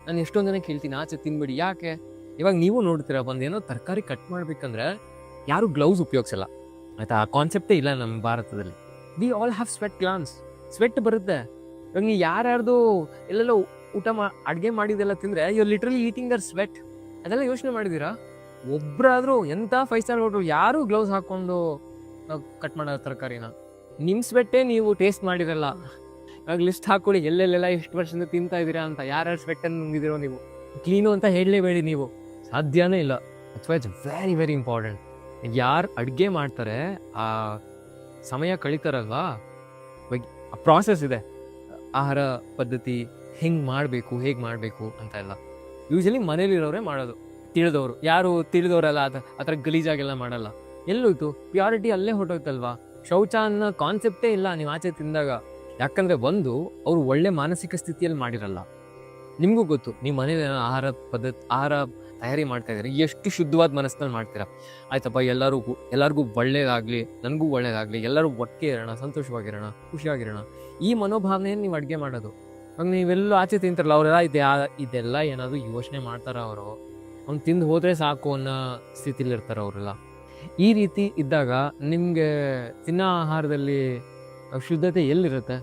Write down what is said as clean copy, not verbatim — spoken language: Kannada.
ನಾನು ಎಷ್ಟೊಂದು ಜನ ಕೇಳ್ತೀನಿ ಆಚೆ ತಿನ್ಬಿಡಿ, ಯಾಕೆ? ಇವಾಗ ನೀವು ನೋಡ್ತೀರಾ, ಒಂದೇನೋ ತರಕಾರಿ ಕಟ್ ಮಾಡ್ಬೇಕಂದ್ರೆ ಯಾರು ಗ್ಲೌಸ್ ಉಪಯೋಗಿಸಲ್ಲ ಆಯ್ತಾ? ಆ ಕಾನ್ಸೆಪ್ಟೇ ಇಲ್ಲ ನಮ್ಮ ಭಾರತದಲ್ಲಿ. We all have sweat glands, sweat ಬರುತ್ತೆ. ಇವಾಗ ನೀವು ಯಾರ್ಯಾರ್ದು ಎಲ್ಲೆಲ್ಲೋ ಅಡುಗೆ ಮಾಡಿದೆಲ್ಲ ತಿಂದರೆ you literally eating their sweat. ಅದೆಲ್ಲ ಯೋಚನೆ ಮಾಡಿದ್ದೀರಾ? ಒಬ್ಬರಾದರೂ ಎಂಥ 5 ಸ್ಟಾರ್ ಹೋಟ್ರು ಯಾರೂ ಗ್ಲೌಸ್ ಹಾಕ್ಕೊಂಡು ಕಟ್ ಮಾಡೋ ತರಕಾರಿನ, ನಿಮ್ಮ ಸ್ವೆಟ್ಟೇ ನೀವು ಟೇಸ್ಟ್ ಮಾಡಿರಲ್ಲ. ಇವಾಗ ಲಿಸ್ಟ್ ಹಾಕೊಳ್ಳಿ ಎಲ್ಲೆಲ್ಲೆಲ್ಲ ಎಷ್ಟು ವರ್ಷದಿಂದ ತಿಂತಾ ಇದ್ದೀರಾ ಅಂತ, ಯಾರ್ಯಾರು ಸ್ವೆಟ್ಟನ್ನು ನುಂಗಿದಿರೋ ನೀವು. ಕ್ಲೀನು ಅಂತ ಹೇಳಲೇಬೇಡಿ, ನೀವು ಸಾಧ್ಯನೇ ಇಲ್ಲ. ಅಥವಾ ಇಟ್ಸ್ ವೆರಿ ವೆರಿ ಇಂಪಾರ್ಟೆಂಟ್. ಯಾರು ಅಡುಗೆ ಮಾಡ್ತಾರೆ, ಆ ಸಮಯ ಕಳೀತಾರಲ್ವಾ, ಆ ಪ್ರಾಸೆಸ್ ಇದೆ, ಆಹಾರ ಪದ್ಧತಿ ಹೆಂಗೆ ಮಾಡಬೇಕು, ಹೇಗೆ ಮಾಡಬೇಕು ಅಂತ ಎಲ್ಲ ಯೂಶಲಿ ಮನೇಲಿರೋರೇ ಮಾಡೋದು, ತಿಳಿದವರು. ಯಾರು ತಿಳಿದವರಲ್ಲ ಆ ಥರ ಗಲೀಜಾಗೆಲ್ಲ ಮಾಡಲ್ಲ. ಎಲ್ಲೋಯ್ತು ಪ್ಯೂರಿಟಿ? ಅಲ್ಲೇ ಹೊಟ್ಟೋಯ್ತಲ್ವಾ. ಶೌಚ ಅನ್ನೋ ಕಾನ್ಸೆಪ್ಟೇ ಇಲ್ಲ ನೀವು ಆಚೆ ತಿಂದಾಗ. ಯಾಕಂದರೆ ಒಂದು, ಅವರು ಒಳ್ಳೆ ಮಾನಸಿಕ ಸ್ಥಿತಿಯಲ್ಲಿ ಮಾಡಿರಲ್ಲ. ನಿಮಗೂ ಗೊತ್ತು, ನೀವು ಮನೇಲಿ ಆಹಾರ ತಯಾರಿ ಮಾಡ್ತಾ ಇದ್ದೀರಿ, ಎಷ್ಟು ಶುದ್ಧವಾದ ಮನಸ್ಸಿನಲ್ಲಿ ಮಾಡ್ತೀರಾ. ಆಯ್ತಪ್ಪ, ಎಲ್ಲರಿಗೂ ಒಳ್ಳೇದಾಗಲಿ, ನನಗೂ ಒಳ್ಳೇದಾಗಲಿ, ಎಲ್ಲರೂ ಒಟ್ಟಿಗೆ ಇರೋಣ, ಸಂತೋಷವಾಗಿರೋಣ, ಖುಷಿಯಾಗಿರೋಣ, ಈ ಮನೋಭಾವನೆಯನ್ನು ನೀವು ಅಡುಗೆ ಮಾಡೋದು. ಇವಾಗ ನೀವೆಲ್ಲೂ ಆಚೆ ತಿಂತಾರಲ್ಲ, ಅವರೆಲ್ಲ ಇದೆಲ್ಲ ಏನಾದರೂ ಯೋಚನೆ ಮಾಡ್ತಾರ? ಅವರು ಅವ್ನು ತಿಂದು ಹೋದರೆ ಸಾಕು ಅನ್ನೋ ಸ್ಥಿತಿಲಿರ್ತಾರೆ ಅವರೆಲ್ಲ. ಈ ರೀತಿ ಇದ್ದಾಗ ನಿಮಗೆ ತಿನ್ನೋ ಆಹಾರದಲ್ಲಿ ಶುದ್ಧತೆ ಎಲ್ಲಿರುತ್ತೆ?